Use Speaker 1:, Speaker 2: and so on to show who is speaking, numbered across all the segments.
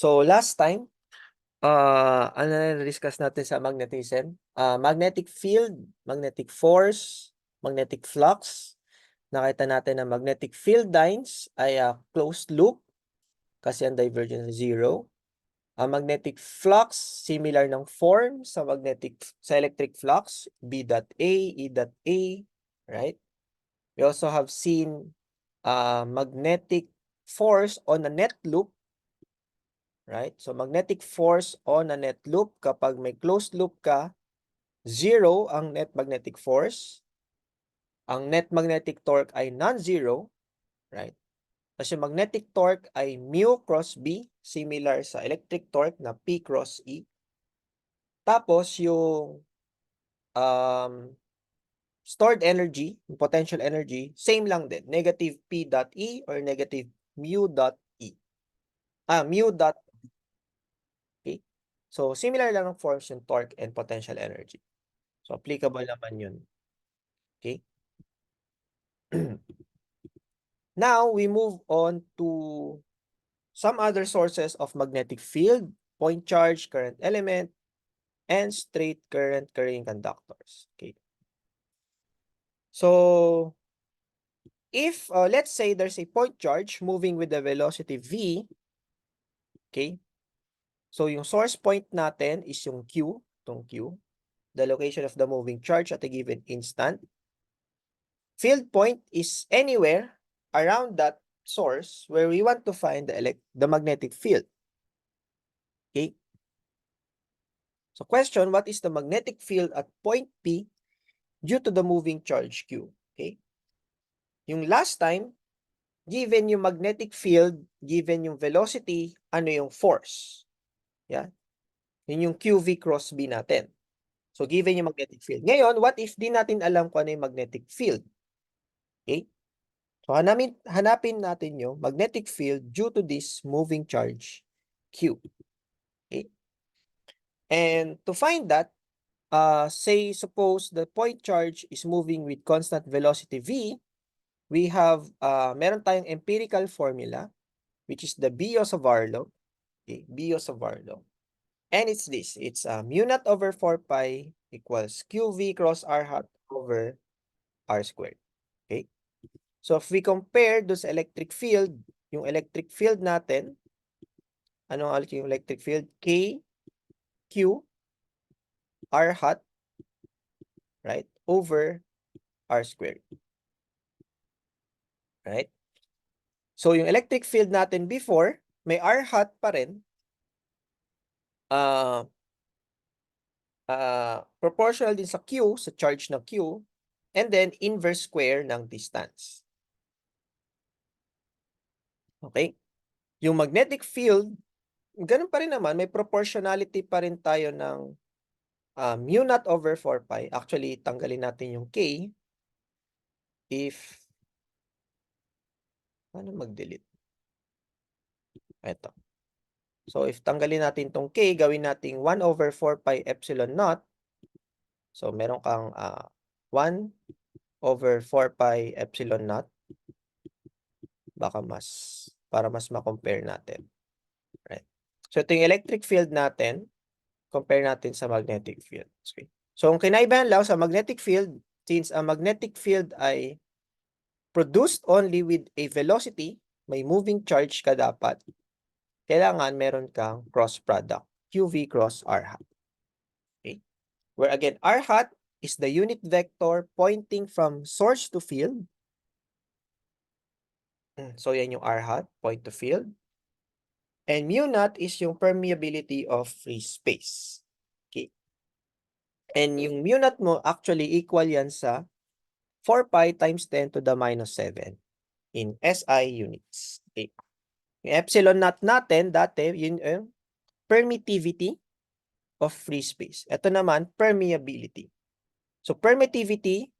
Speaker 1: So last time, ano na-discuss natin sa magnetism? Magnetic field, magnetic force, magnetic flux. Nakita natin na magnetic field lines ay closed loop kasi ang divergence is 0. Ang magnetic flux, similar ng form sa electric flux, B dot A, E dot A, right? We also have seen magnetic force on a net loop, right? So magnetic force on a net loop, kapag may closed loop ka, 0 ang net magnetic force. Ang net magnetic torque ay non-zero, right? Kasi magnetic torque ay mu cross B, similar sa electric torque na P cross E. Tapos yung stored energy, potential energy, same lang din. Negative P dot E or negative mu dot E. Mu dot. Okay? So, similar lang ng forms yung torque and potential energy. So, applicable naman yun. Okay? Now, we move on to some other sources of magnetic field, point charge, current element, and straight current carrying conductors. Okay. So, if, let's say there's a point charge moving with the velocity v, okay? So, yung source point natin is yung Q, itong Q, the location of the moving charge at a given instant. Field point is anywhere around that source where we want to find the magnetic field. Okay? So question, what is the magnetic field at point P due to the moving charge Q? Okay? Yung last time, given yung magnetic field, given yung velocity, ano yung force? Yeah? Yun yung QV cross B natin. So given yung magnetic field. Ngayon, what if di natin alam kung ano yung magnetic field? Okay? So hanapin natin yung magnetic field due to this moving charge Q. Okay? And to find that, suppose the point charge is moving with constant velocity v, we have, meron tayong empirical formula, which is the Biot-Savart law. Okay, Biot-Savart law. And it's this, it's mu naught over 4 pi equals QV cross R hat over R squared. Okay? So if we compare those electric field, yung electric field natin, ano yung electric field? K, Q, R hat, right? Over R squared. Right? So yung electric field natin before, may R hat pa rin. Proportional din sa Q, sa charge na Q, and then inverse square ng distance. Okay? Yung magnetic field, ganun pa rin naman, may proportionality pa rin tayo ng mu naught over 4 pi. Actually, tanggalin natin yung K. Paano mag-delete? Ito. So, if tanggalin natin tong K, gawin natin 1 over 4 pi epsilon naught. So, meron kang 1 over 4 pi epsilon naught. Baka para mas ma-compare natin. Right? So, ito yung electric field natin. Compare natin sa magnetic field. Okay. So, ang kinaibahan lang sa magnetic field, since ang magnetic field ay produced only with a velocity, may moving charge ka dapat, kailangan meron kang cross product, QV cross R hat. Okay? Where again, R hat is the unit vector pointing from source to field. So, yan yung R hat, point to field. And mu naught is yung permeability of free space. Okay. And yung mu naught mo, actually equal yan sa 4 pi times 10 to the minus 7 in SI units. Okay. Yung epsilon naught natin, dati, yun yung permittivity of free space. Ito naman, permeability. So, permittivity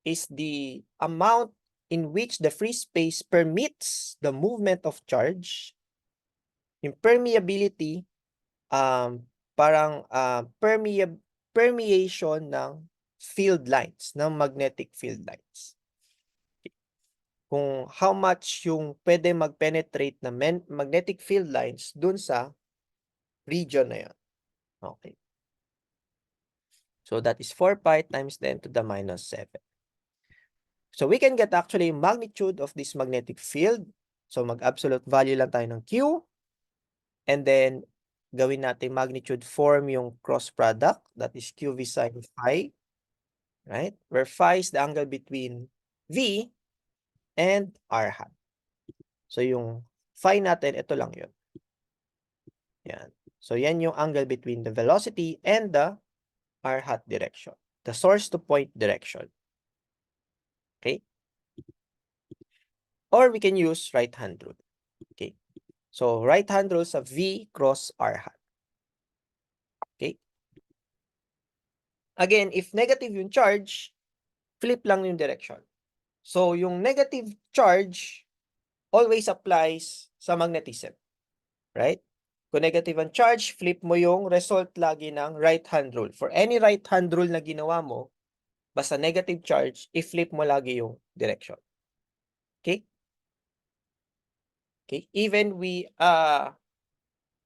Speaker 1: is the amount in which the free space permits the movement of charge. Yung permeability, parang permeation ng field lines, ng magnetic field lines. Kung how much yung pwede mag-penetrate na magnetic field lines dun sa region na yun. Okay. So that is 4 pi times 10 to the minus 7. So we can get actually magnitude of this magnetic field. So mag-absolute value lang tayo ng Q. And then, gawin natin magnitude form yung cross product. That is QV sine phi. Right? Where phi is the angle between V and R hat. So yung phi natin, ito lang yun. Yan. So yan yung angle between the velocity and the R hat direction. The source to point direction. Okay? Or we can use right hand rule. Okay? So right hand rule sa V cross R hat. Okay? Again, if negative yung charge, flip lang yung direction. So yung negative charge always applies sa magnetism. Right? Kung negative ang charge, flip mo yung result lagi ng right hand rule. For any right hand rule na ginawa mo, basta negative charge, i-flip mo lagi yung direction. Okay? Okay? Even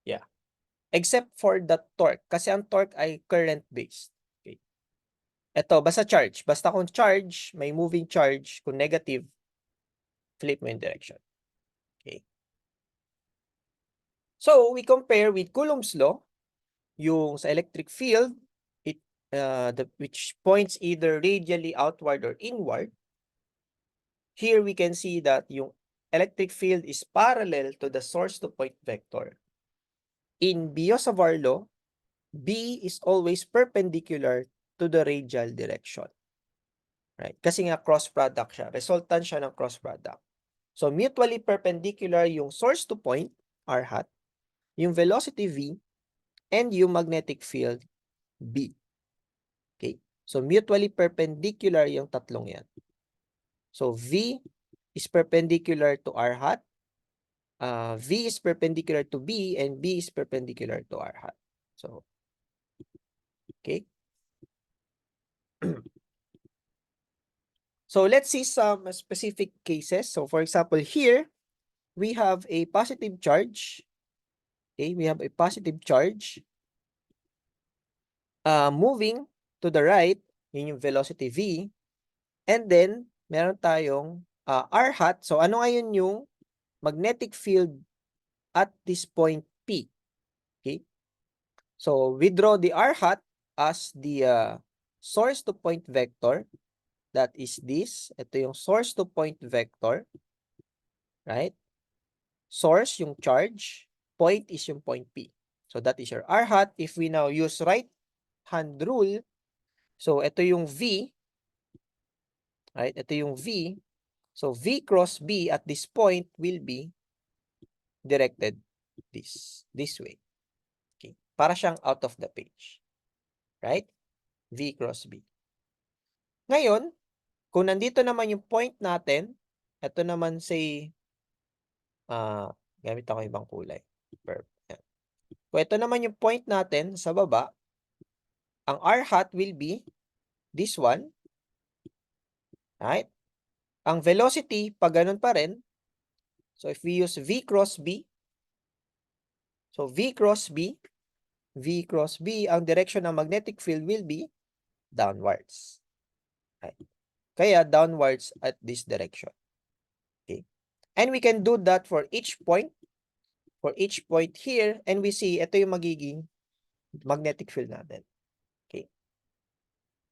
Speaker 1: yeah. Except for the torque. Kasi ang torque ay current-based. Okay? Ito, basta charge. Basta kung charge, may moving charge. Kung negative, flip mo yung direction. Okay? So, we compare with Coulomb's law, yung sa electric field, which points either radially outward or inward. Here we can see that yung electric field is parallel to the source to point vector. In Biot-Savart law, B is always perpendicular to the radial direction. Right? Kasi nga cross product siya. Resultant siya ng cross product. So mutually perpendicular yung source to point, R hat, yung velocity V, and yung magnetic field, B. Okay? So mutually perpendicular yung tatlong yan. So V is perpendicular to R hat, V is perpendicular to B, and B is perpendicular to R hat. So, okay. So let's see some specific cases. So for example, here, we have a positive charge. Okay, we have a positive charge moving to the right, yun yung velocity V. And then, meron tayong R hat. So ano ngayon yung magnetic field at this point P? Okay. So we draw the R hat as the source to point vector. That is this. Ito yung source to point vector. Right? Source yung charge. Point is yung point P. So that is your R hat. If we now use right hand rule, so ito yung V. Right? Ito yung V. So V cross B at this point will be directed this way. Okay. Para siyang out of the page. Right? V cross B. Ngayon, kung nandito naman yung point natin, ito naman say, gamit ako ibang kulay. Perfect. Kung ito naman yung point natin sa baba, ang R hat will be this one. Right? Ang velocity, pag ganun pa rin, so if we use V cross B, so V cross B, ang direction ng magnetic field will be downwards. Right? Kaya downwards at this direction. Okay. And we can do that for each point. For each point here, and we see, ito yung magiging magnetic field natin. Okay.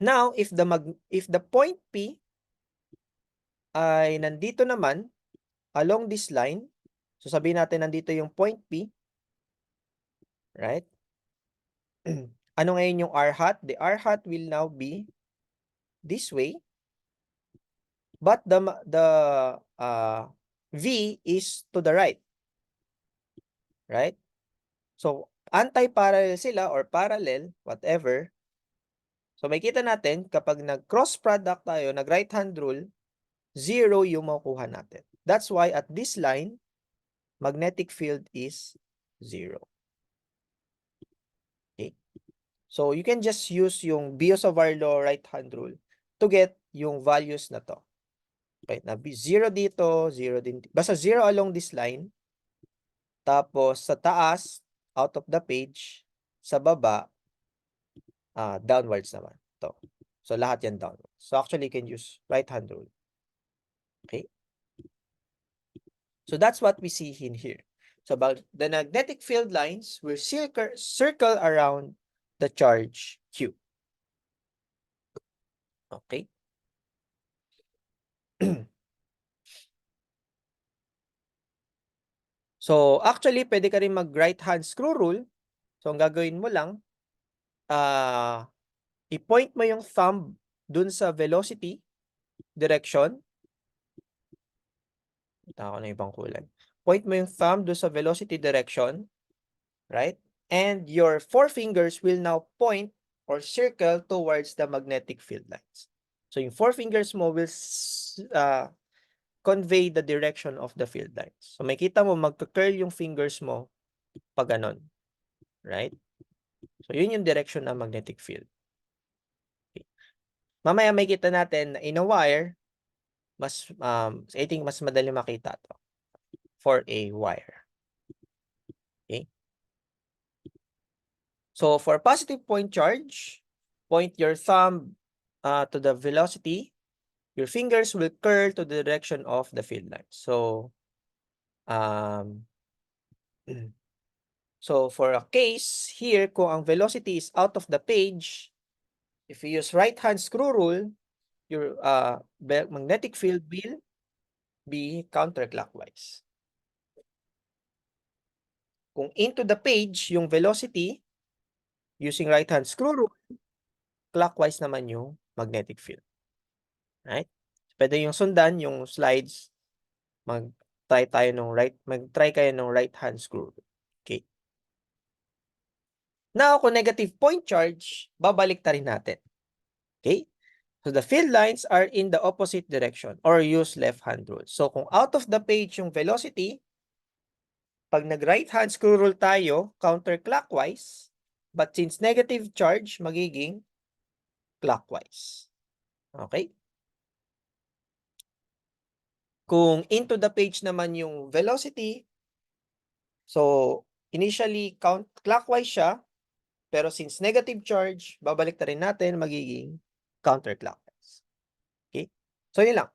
Speaker 1: Now, if the point P ay nandito naman, along this line, so sabihin natin nandito yung point P, right? Ano ngayon yung R hat? The R hat will now be this way, but the V is to the right. Right? So, anti-parallel sila or parallel, whatever. So, makita natin, kapag nag-cross product tayo, nag-right hand rule, 0 yung makukuha natin. That's why at this line, magnetic field is 0. Okay? So, you can just use yung Biot-Savart law right hand rule to get yung values na to. Okay, na 0 dito, 0 din. Basta 0 along this line. Tapos, sa taas, out of the page, sa baba, downwards naman. To. So, lahat yan downwards. So, actually, you can use right-hand rule. Okay? So, that's what we see in here. So, about the magnetic field lines will circle around the charge Q. Okay? So, actually, pwede ka rin mag-right-hand screw rule. So, ang gagawin mo lang, i-point mo yung thumb dun sa velocity direction. Ito na ibang kulay. Point mo yung thumb dun sa velocity direction, right? And your four fingers will now point or circle towards the magnetic field lines. So, yung four fingers mo will convey the direction of the field lines. So, makita mo, magka-curl yung fingers mo pag ganon. Right? So, yun yung direction ng magnetic field. Okay. Mamaya may kita natin na in a wire, I think mas madali makita to for a wire. Okay? So, for positive point charge, point your thumb to the velocity. Your fingers will curl to the direction of the field line. So, so for a case here, kung ang velocity is out of the page, if you use right-hand screw rule, your magnetic field will be counterclockwise. Kung into the page yung velocity, using right-hand screw rule, clockwise naman yung magnetic field. Right? Pwede yung sundan, yung slides, mag-try kayo ng right-hand screw. Okay. Now, kung negative point charge, babalik ta rin natin. Okay? So, the field lines are in the opposite direction or use left-hand rule. So, kung out of the page yung velocity, pag nag-right-hand screw rule tayo, counterclockwise, but since negative charge, magiging clockwise. Okay? Kung into the page naman yung velocity, so initially clockwise siya, pero since negative charge, babalik na rin natin, magiging counterclockwise. Okay? So yun lang.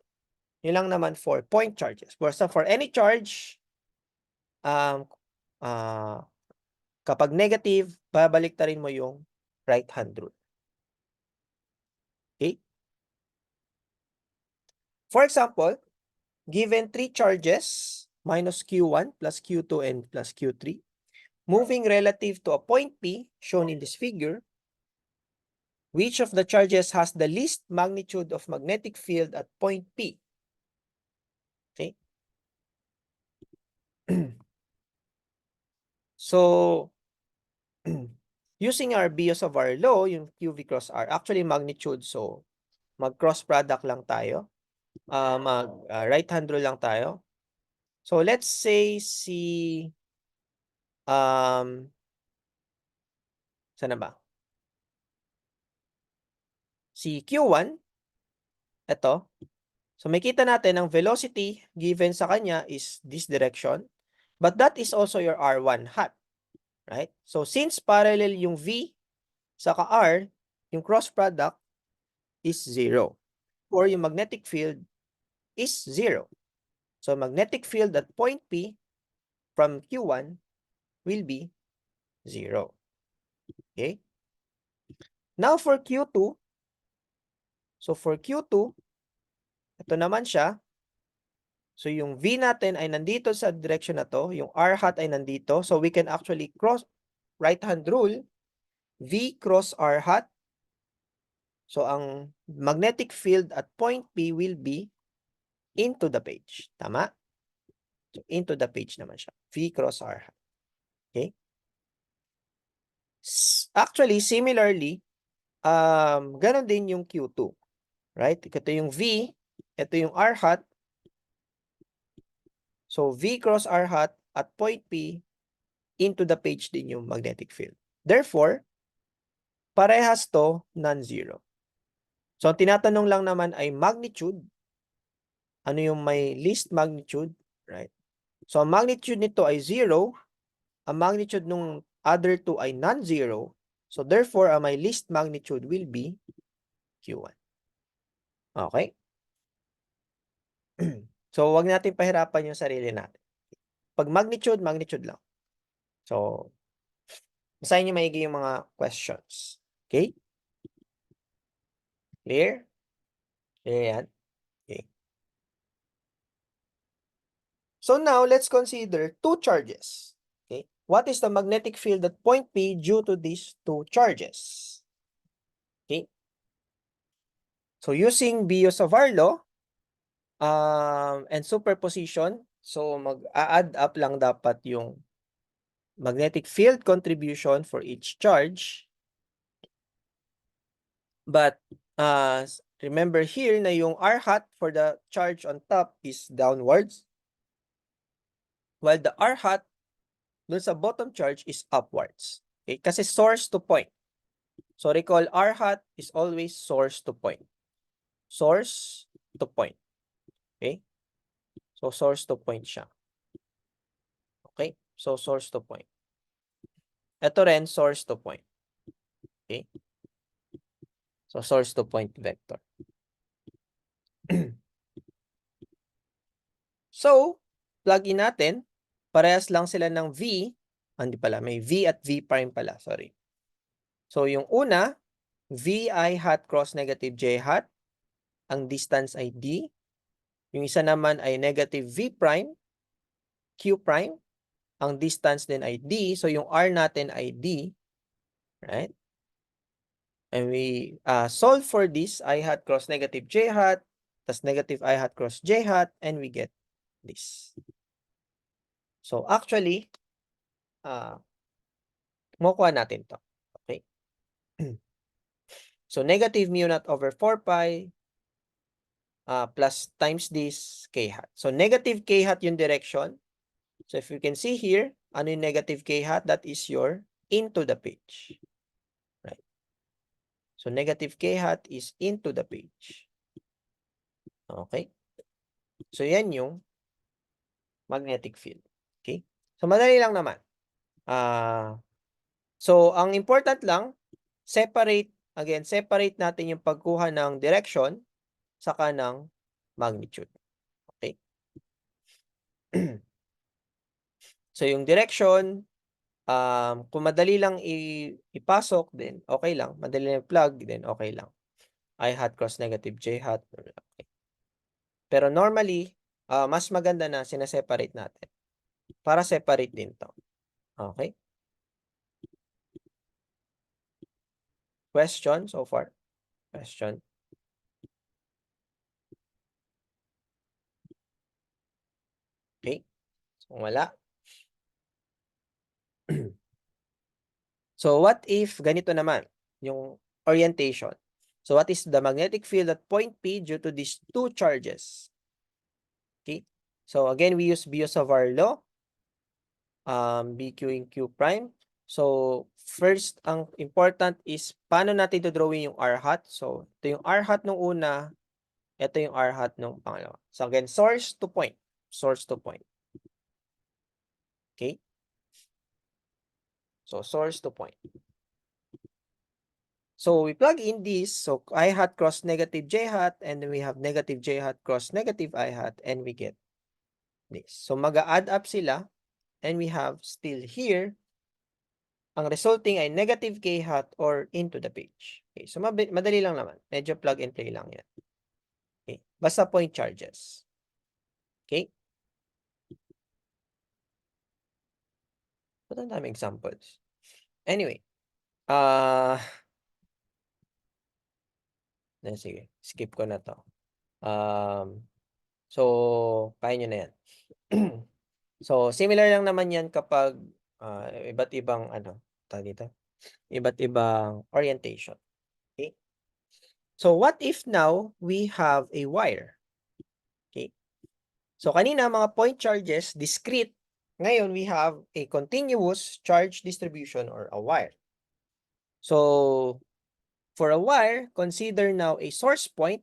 Speaker 1: Yun lang naman for point charges. For any charge, kapag negative, babalik na rin mo yung right-hand rule. Okay? For example, given three charges, minus Q1 plus Q2 and plus Q3, moving relative to a point P, shown in this figure, which of the charges has the least magnitude of magnetic field at point P? Okay? So, using our Biot-Savart law, yung QV cross R, actually magnitude, so mag-cross product lang tayo. Right-hand rule lang tayo. So, let's say saan na ba? Si Q1, ito. So, makita natin ang velocity given sa kanya is this direction. But that is also your R1 hat. Right? So, since parallel yung V saka R, yung cross product is 0. Or yung magnetic field is 0. So, magnetic field at point P from Q1 will be 0. Okay? Now, for Q2, so for Q2, ito naman siya. So, yung V natin ay nandito sa direction na to. Yung R hat ay nandito. So, we can actually cross right-hand rule. V cross R hat. So, ang magnetic field at point P will be into the page. Tama? So, into the page naman siya. V cross R hat. Okay? Actually, similarly, ganun din yung Q2. Right? Ito yung V. Ito yung R hat. So, V cross R hat at point P, into the page din yung magnetic field. Therefore, parehas to non-zero. So, ang tinatanong lang naman ay magnitude. Ano yung may least magnitude? Right? So, ang magnitude nito ay 0. Ang magnitude nung other two ay non-zero. So therefore, my least magnitude will be Q1. Okay? So wag natin pahirapan yung sarili natin. Pag magnitude, magnitude lang. So, basahin niyo maigi yung mga questions. Okay? Clear? Clear yan? Okay. So now, let's consider two charges. Okay? What is the magnetic field at point P due to these two charges? Okay? So using Biot-Savart law and superposition, so mag-add up lang dapat yung magnetic field contribution for each charge. But remember here na yung R hat for the charge on top is downwards, while the R hat dun sa bottom charge is upwards. Okay? Kasi source to point. So recall, R hat is always source to point. Source to point. Okay? So source to point siya. Okay? So source to point. Ito rin, source to point. Okay? So source to point vector. So, plug in natin. Parehas lang sila ng V. Hindi pala, may V at V prime pala. Sorry. So, yung una, VI hat cross negative J hat. Ang distance ay D. Yung isa naman ay negative V prime, Q prime. Ang distance din ay D. So, yung R natin ay D. Right? And we solve for this I hat cross negative J hat, tas negative I hat cross J hat, and we get this. So, actually, makuha natin to. Okay? So, negative mu naught over 4 pi plus times this k hat. So, negative k hat yung direction. So, if you can see here, ano yung negative k hat? That is your into the page. Right? So, negative k hat is into the page. Okay? So, yan yung magnetic field. Okay? So, madali lang naman. So, ang important lang, separate natin yung pagkuha ng direction saka ng magnitude. Okay? So, yung direction, kung madali lang ipasok, then okay lang. Madali lang i-plug, then okay lang. I hat cross negative J hat. Okay. Pero normally, mas maganda na sinaseparate natin. Para separate din to. Okay? Question so far? Question? Okay? So, wala. So, what if ganito naman yung orientation? So, what is the magnetic field at point P due to these two charges? Okay? So, again, we use Biot-Savart law. BQ and Q prime. So, first, ang important is paano natin drawing yung R hat. So, ito yung R hat nung una, ito yung R hat nung pangalawa. So, again, source to point. Source to point. Okay? So, source to point. So, we plug in this. So, I hat cross negative J hat, and then we have negative J hat cross negative I hat, and we get this. So, mag-add up sila, and we have still here, ang resulting ay negative K hat or into the page. Okay, so madali lang naman. Medyo plug and play lang yan. Okay, basta point charges. Okay? Ba't ang dami examples? Anyway. Sige, skip ko na to. So, kaya nyo na yan. So, similar lang naman yan kapag iba't ibang, iba't ibang orientation. Okay? So, what if now we have a wire? Okay? So, kanina mga point charges, discrete. Ngayon, we have a continuous charge distribution or a wire. So, for a wire, consider now a source point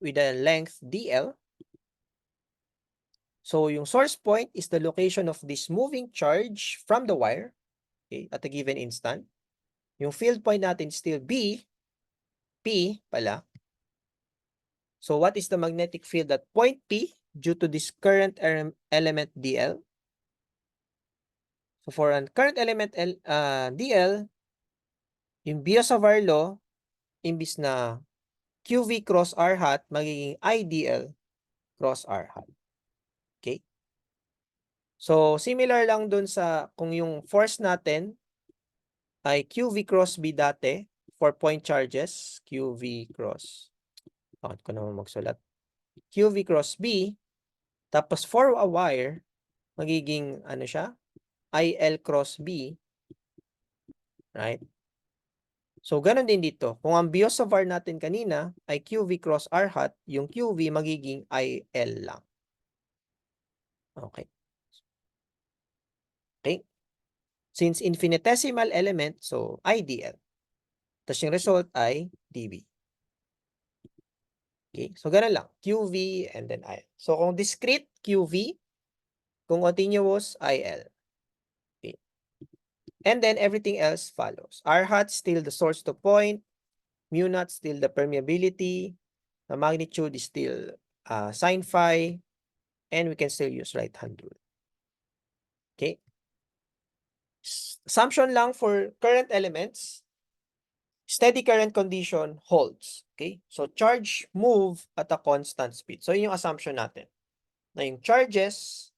Speaker 1: with a length DL. So, yung source point is the location of this moving charge from the wire. okay, at a given instant. Yung field point natin still B, P pala. So what is the magnetic field at point P due to this current element DL? So for a current element DL, yung Biot-Savart law, imbis na QV cross R hat, magiging IDL cross R hat. Okay? So, similar lang dun sa kung yung force natin ay QV cross B dati for point charges, QV cross, bakit ko naman magsulat? QV cross B, tapos for a wire, magiging ano siya? IL cross B, right? So, ganun din dito. Kung ang Biot-Savart natin kanina ay QV cross R hat, yung QV magiging IL lang. Okay. Okay? Since infinitesimal element, so IDL. Tapos yung result ay dB. Okay? So, ganun lang. QV and then IL. So, kung discrete, QV. Kung continuous, IL. Okay? And then, everything else follows. R hat still the source to point. Mu naught still the permeability. The magnitude is still sine phi. And we can still use right-hand rule. Okay? Assumption lang for current elements. Steady current condition holds. Okay? So, charge move at a constant speed. So, yun yung assumption natin. Na yung charges,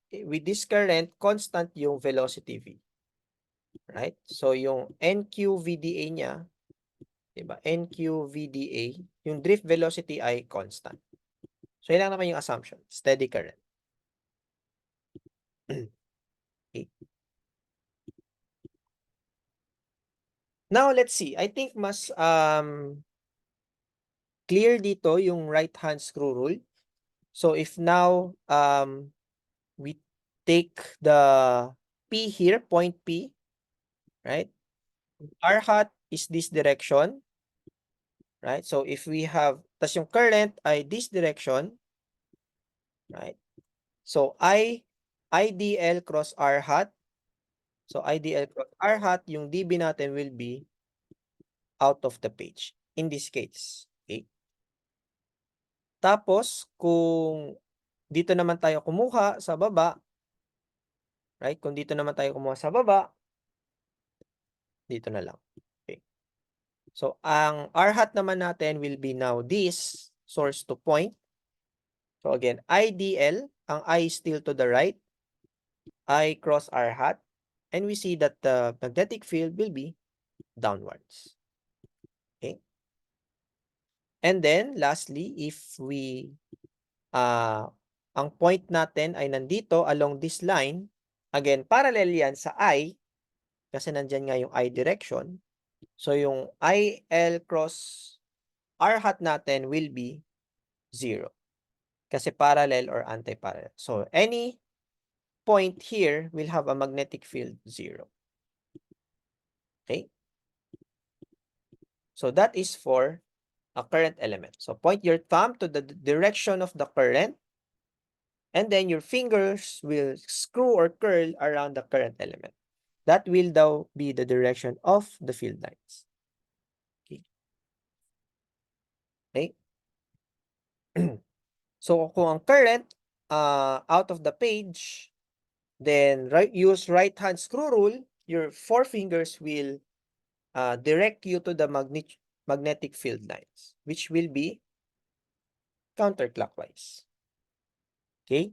Speaker 1: with this current, constant yung velocity V. Right? So, yung NQVDA niya, diba? NQVDA, yung drift velocity ay constant. So, yun lang naman yung assumption. Steady current. Okay. Now, let's see. I think mas clear dito yung right-hand screw rule. So, if now we take the P here, point P, right? R hat is this direction, right? So, if we have, tas yung current ay this direction, right? So, IDL cross R hat. So, IDL cross R hat, yung dB natin will be out of the page in this case. Okay? Tapos, kung dito naman tayo kumuha sa baba, right? Kung dito naman tayo kumuha sa baba, dito na lang. Okay. So, ang R hat naman natin will be now this source to point. So, again, IDL, ang I is still to the right. I cross R hat. And we see that the magnetic field will be downwards. Okay. And then, lastly, if we, ang point natin ay nandito along this line, again, parallel yan sa I, kasi nandyan nga yung I direction. So, yung IL cross R hat natin will be 0. Kasi parallel or anti-parallel. So, any point here will have a magnetic field 0. Okay? So, that is for a current element. So, point your thumb to the direction of the current, and then your fingers will screw or curl around the current element. That will now be the direction of the field lines. Okay? Okay? So, kung ang current out of the page, then use right-hand screw rule, your four fingers will direct you to the magnetic field lines, which will be counterclockwise. Okay?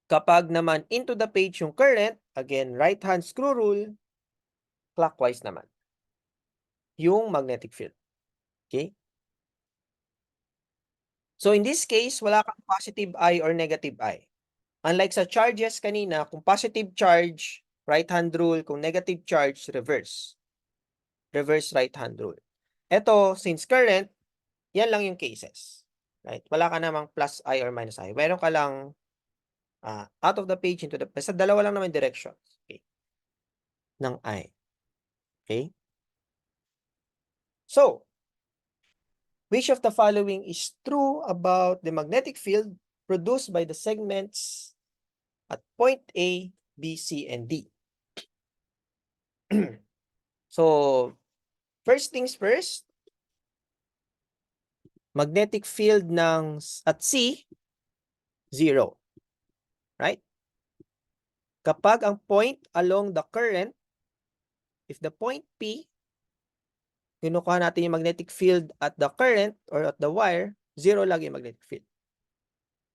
Speaker 1: Kapag naman into the page yung current, again, right-hand screw rule, clockwise naman yung magnetic field. Okay? So, in this case, wala kang positive I or negative I. Unlike sa charges kanina, kung positive charge, right-hand rule. Kung negative charge, reverse. Reverse right-hand rule. Ito, since current, yan lang yung cases. Right? Wala ka namang plus I or minus I. Meron ka lang out of the page into the... Basta dalawa lang naman directions. Okay? Ng I. Okay? So, which of the following is true about the magnetic field produced by the segments at point A, B, C, and D. So, first things first, magnetic field at C, 0. Right? Kapag ang point along the current, if the point P, kinukuha natin yung magnetic field at the current or at the wire, 0 lagi yung magnetic field.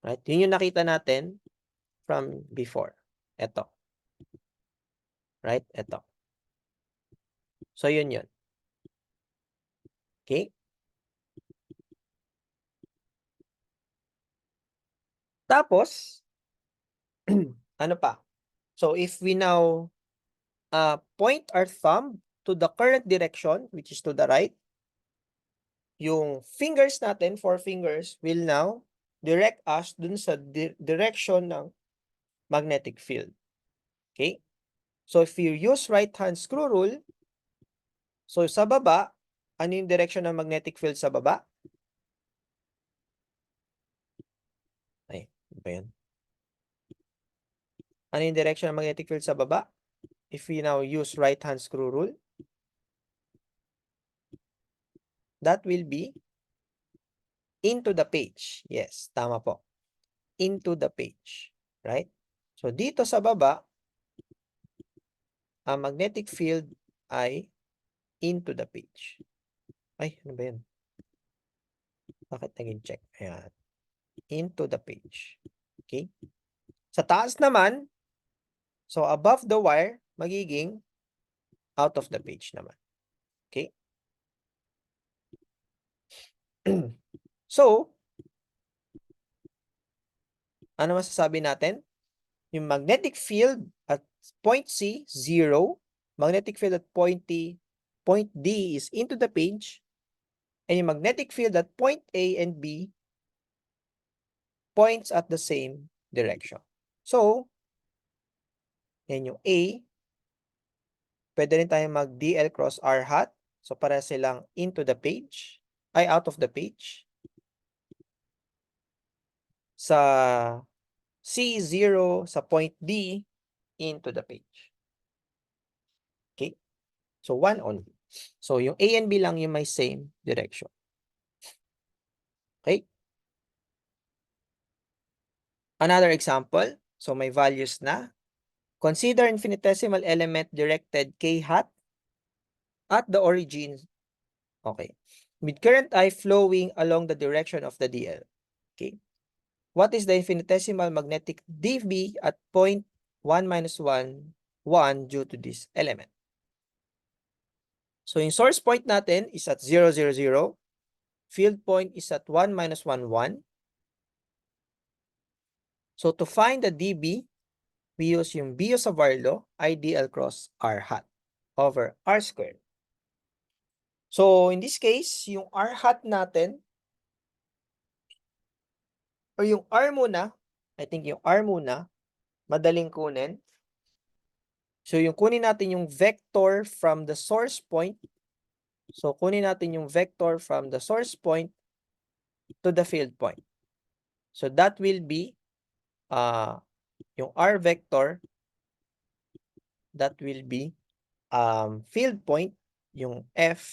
Speaker 1: Right? Yun yung nakita natin from before. Ito. Right? Ito. So, yun yun. Okay? Tapos, ano pa? So, if we now point our thumb to the current direction, which is to the right, yung fingers natin, 4 fingers, will now direct us dun sa direction ng magnetic field. Okay? So, if you use right-hand screw rule, so sa baba, ano yung direction ng magnetic field sa baba? Ay, ano ba yan? Ano yung direction ng magnetic field sa baba? If we now use right-hand screw rule, that will be into the page. Yes, tama po. Into the page. Right? So, dito sa baba, ang magnetic field ay into the page. Ay, ano ba yan? Bakit naging check? Ayan. Into the page. Okay? Sa taas naman, so above the wire, magiging out of the page naman. Okay? So, ano masasabi natin? Yung magnetic field at point C, 0. Magnetic field at point D is into the page. And yung magnetic field at point A and B points at the same direction. So, yan yung A. Pwede rin tayo mag-DL cross R hat. So, para silang into the page. Ay, out of the page. Sa C0, sa point D, into the page. Okay? So, 1 only. So, yung A and B lang yung may same direction. Okay? Another example. So, may values na. Consider infinitesimal element directed K hat at the origin. Okay. With current I flowing along the direction of the DL. Okay. What is the infinitesimal magnetic dB at point 1 minus 1, 1 due to this element? So, yung source point natin is at 0, 0, 0. Field point is at 1 minus 1, 1. So, to find the dB, we use yung Biot-Savart law, IDL cross R hat over R squared. So, in this case, yung R hat natin, or yung R muna, I think yung R muna, madaling kunin. So, yung kunin natin yung vector from the source point. So, kunin natin yung vector from the source point to the field point. So, that will be yung R vector, that will be field point, yung F,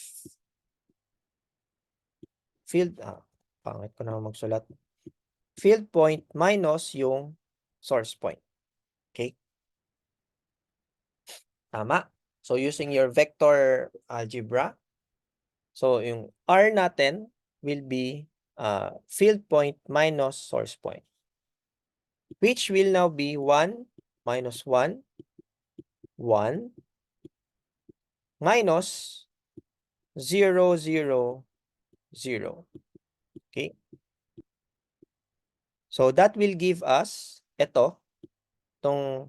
Speaker 1: pangit ko na magsulat, field point minus yung source point. Okay? Tama. So, using your vector algebra, so yung R natin will be field point minus source point, which will now be 1 minus 1, 1, minus 0, 0, 0. Okay? So, that will give us itong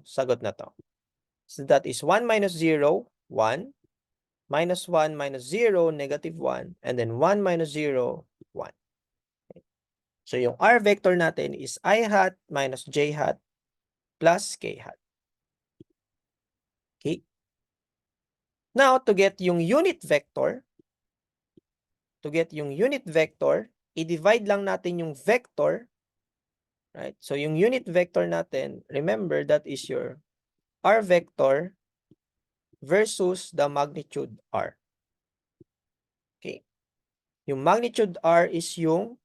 Speaker 1: sagot na to. So, that is 1 minus 0, 1, minus 1 minus 0, negative 1, and then 1 minus 0, 1. Okay. So, yung R vector natin is I hat minus J hat plus K hat. Okay? Now, to get yung unit vector, i-divide lang natin yung vector right? So yung unit vector natin, remember that is your R vector versus the magnitude R. Okay. Yung magnitude R is yung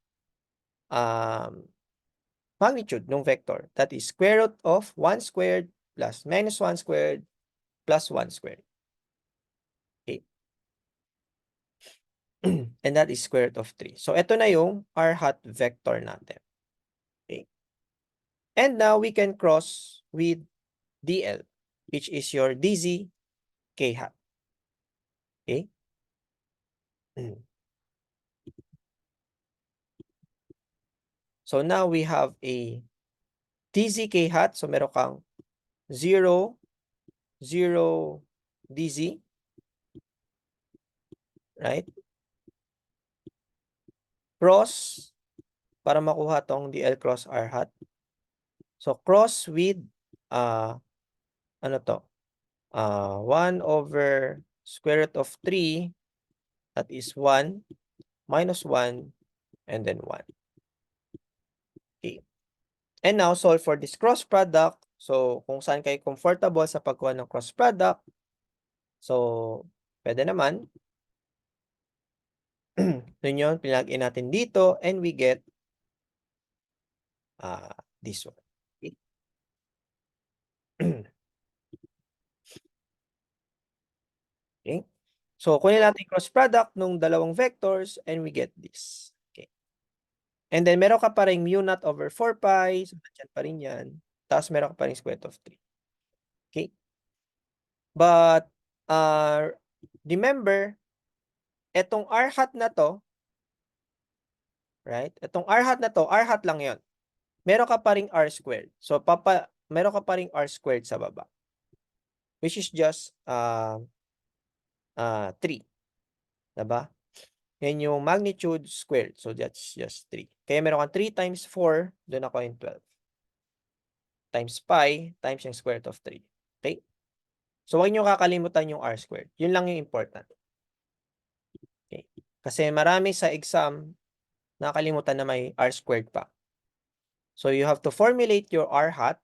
Speaker 1: magnitude ng vector. That is square root of 1 squared plus minus 1 squared plus 1 squared. Okay. And that is square root of 3. So, ito na yung R hat vector natin. Okay. And now, we can cross with DL, which is your DZ K hat. Okay. So, now we have a DZ K hat. So, meron kang 0, 0, DZ. Right? Cross para makuha tong DL cross R hat. So, cross with, ano to? 1 over square root of 3, that is 1, minus 1, and then 1. Okay. And now, solve for this cross product. So, kung saan kayo comfortable sa pagkuha ng cross product, so, pwede naman. Yun yun, pinag-in natin dito, and we get this one. Okay. Okay. So, kunin natin cross product ng dalawang vectors, and we get this. Okay. And then, meron ka pa rin mu naught over 4 pi. So, dyan pa rin yan. Tapos, meron ka pa rin square root of 3. Okay. But, remember, etong R hat na to, right? Etong R hat na to, R hat lang yon. Meron ka pa ring R squared. So, meron ka pa ring R squared sa baba. Which is just 3. Diba? Yan yung magnitude squared. So, that's just 3. Kaya meron kang 3 times 4, doon ako yung 12. Times pi, times yung square root of 3. Okay? So, huwag nyo kakalimutan yung R squared. Yun lang yung important. Okay? Kasi marami sa exam, nakalimutan na may R squared pa. So, you have to formulate your R hat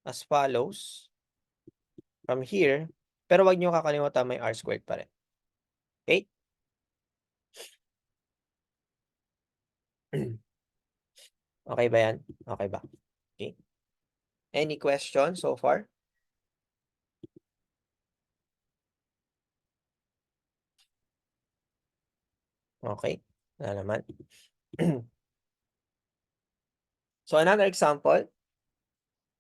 Speaker 1: as follows. From here, pero wag nyo kakalimutan may R squared pa rin. Okay? Okay ba yan? Okay ba? Okay. Any questions so far? Okay. Wala naman. So, another example.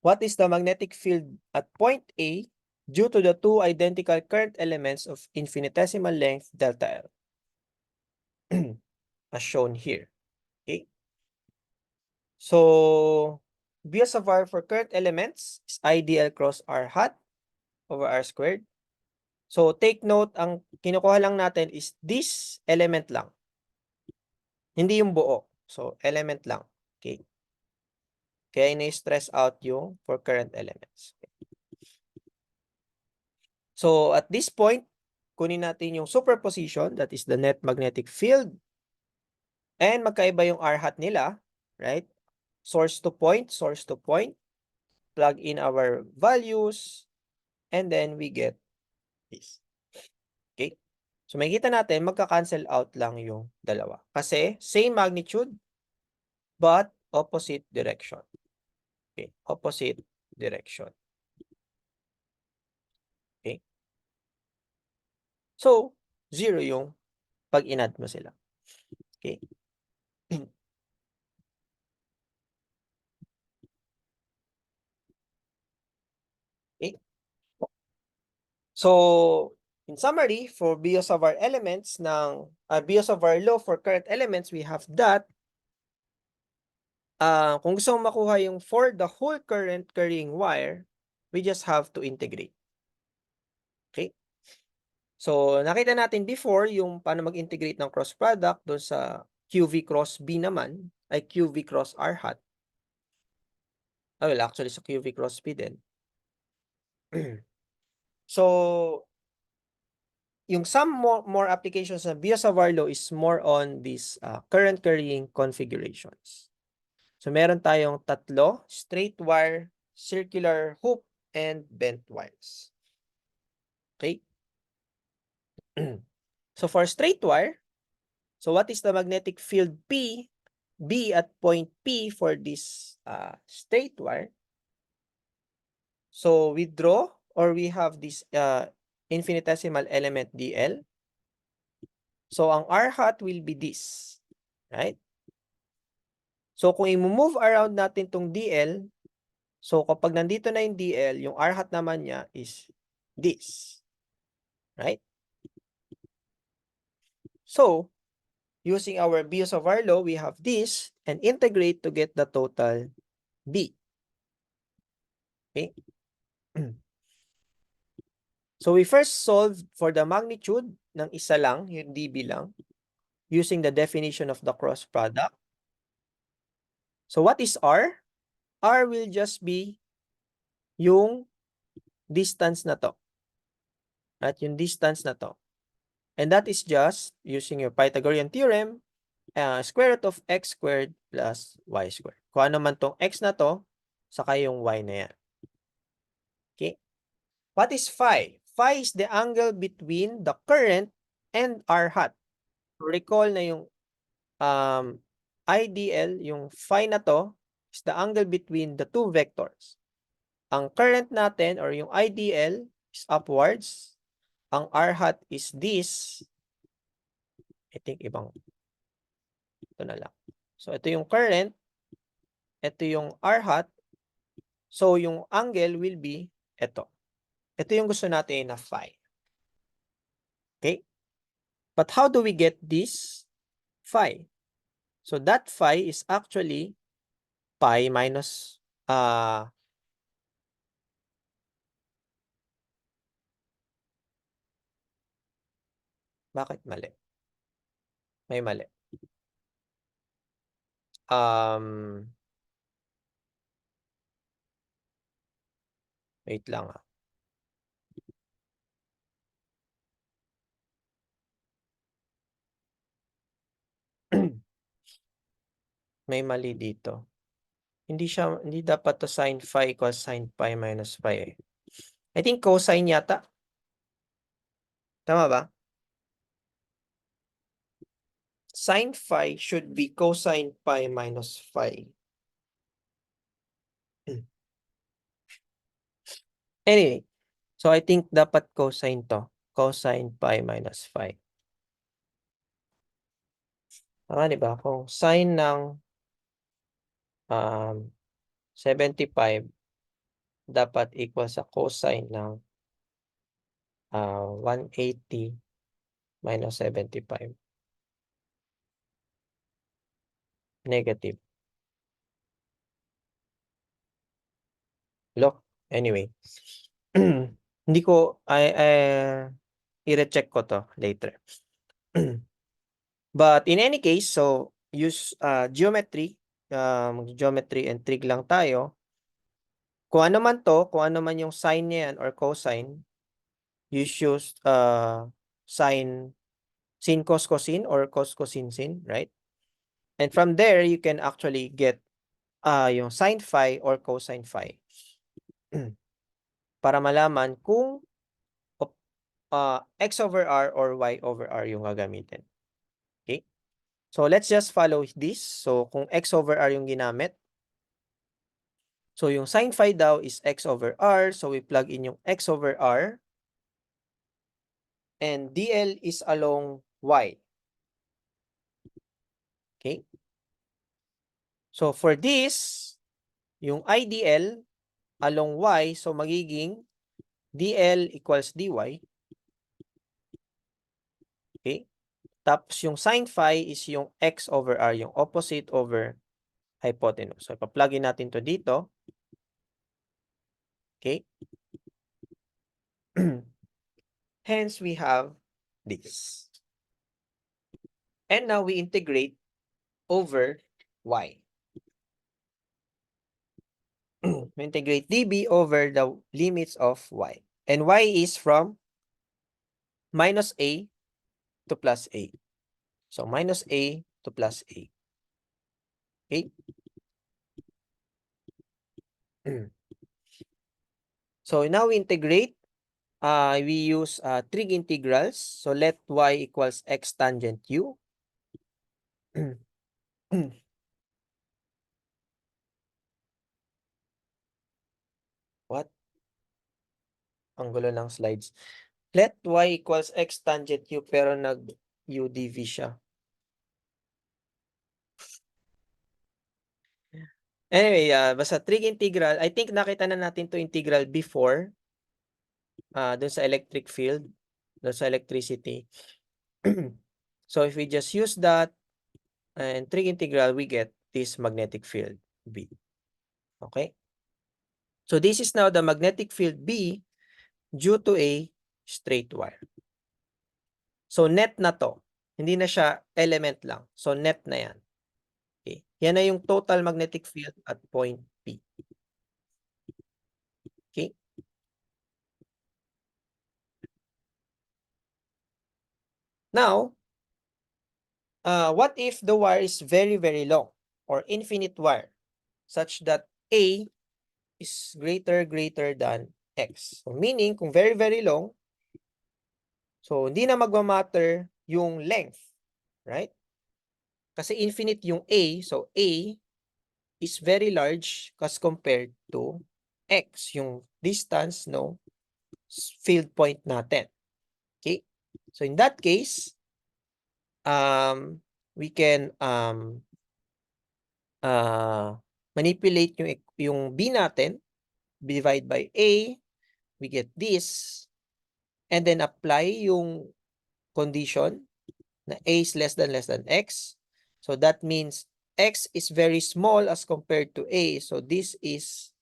Speaker 1: What is the magnetic field at point A due to the two identical current elements of infinitesimal length delta L? As shown here. Okay. So, BSFR for current elements is IDL cross R hat over R squared. So, take note, ang kinukuha lang natin is this element lang. Hindi yung buo. So, element lang. Okay. Kaya ini-stress out yung for current elements. Okay. So, at this point, kunin natin yung superposition, that is the net magnetic field. And magkaiba yung R hat nila, right? Source to point, plug in our values, and then we get this. Okay? So, makikita natin, magka-cancel out lang yung dalawa. Kasi, same magnitude, but opposite direction. Okay? Opposite direction. Okay? So, 0 yung pag in-add mo sila. Okay? Okay? So, in summary, for Biot-Savart elements ng Biot-Savart law for current elements, we have that kung gusto mong makuha yung for the whole current carrying wire, we just have to integrate. Okay? So, nakita natin before yung paano mag-integrate ng cross product doon sa QV cross B naman, ay QV cross R hat. Well, actually sa QV cross B din. So, yung some more applications ng Biot-Savart law is more on these current carrying configurations. So, meron tayong tatlo, straight wire, circular hoop, and bent wires. Okay? So, for straight wire, so what is the magnetic field B at point P for this straight wire? So, we draw or we have this infinitesimal element DL. So, ang R hat will be this. Right? So, kung i-move around natin tong DL, so kapag nandito na yung DL, yung R hat naman niya is this. Right? So, using our Biot-Savart law, we have this and integrate to get the total B. Okay? So, we first solve for the magnitude ng isa lang, yung dB lang, using the definition of the cross product. So, what is R? R will just be yung distance na to. At yung distance na to. And that is just using your Pythagorean theorem, square root of x squared plus y squared. Kung ano man tong x na to, saka yung y na yan. Okay? What is phi? Phi is the angle between the current and R hat. Recall na yung IDL, yung phi na to, is the angle between the two vectors. Ang current natin or yung IDL is upwards. Ang R hat is this. I think ibang ito na lang. So ito yung current, ito yung R hat. So yung angle will be ito. Ito yung gusto natin na phi. Okay? But how do we get this phi? So that phi is actually pi minus bakit mali? May mali. Wait lang ah. May mali dito. Hindi dapat to sin phi equals sin pi minus pi eh. I think cosine yata. Tama ba? Sin phi should be cosine pi minus phi. Anyway, so I think dapat cosine to. Cosine pi minus phi. Tama, di ba? Kung sine ng 75 dapat equal sa cosine ng 180 minus 75. Negative. Look, anyway. Hindi ko, i-recheck ko to later. But in any case, so use geometry. Geometry and trig lang tayo. Kung ano man to, kung ano man yung sine niya yan or cosine, you choose sin cos cosine or cos cosine sin, right? And from there, you can actually get yung sin phi or cosine phi. Para malaman kung x over r or y over r yung gagamitin. Okay? So, let's just follow this. So, kung x over r yung ginamit, so yung sin phi daw is x over r. So, we plug in yung x over r. And dl is along y. Okay? So, for this, yung IDL along y, so magiging dl equals dy. Okay? Tapos yung sin phi is yung x over r, yung opposite over hypotenuse. So, ipa-plug in natin to dito. Okay? Hence, we have this. And now we integrate over y. We integrate dB over the limits of y. And y is from minus a to plus a. So, minus a to plus a. Okay? So now we integrate. We use trig integrals. So let y equals x tangent u. What? Ang gulo ng slides. Let y equals x tangent u pero nag-udv siya. Anyway, basta trig integral. I think nakita na natin to integral before dun sa electric field, dun sa electricity. So if we just use that and trig integral, we get this magnetic field B. Okay? So this is now the magnetic field B due to a straight wire. So net na to. Hindi na siya element lang. So net na yan. Okay. Yan na yung total magnetic field at point P. Okay. Now, what if the wire is very, very long or infinite wire such that A is greater than X? So meaning, kung very, very long, so hindi na magmamatter yung length, right? Kasi infinite yung A, so A is very large as compared to X, yung distance no field point natin. Okay? So in that case, we can manipulate yung B natin, divide by A, we get this, and then apply yung condition na A is less than X. So that means X is very small as compared to A. So this is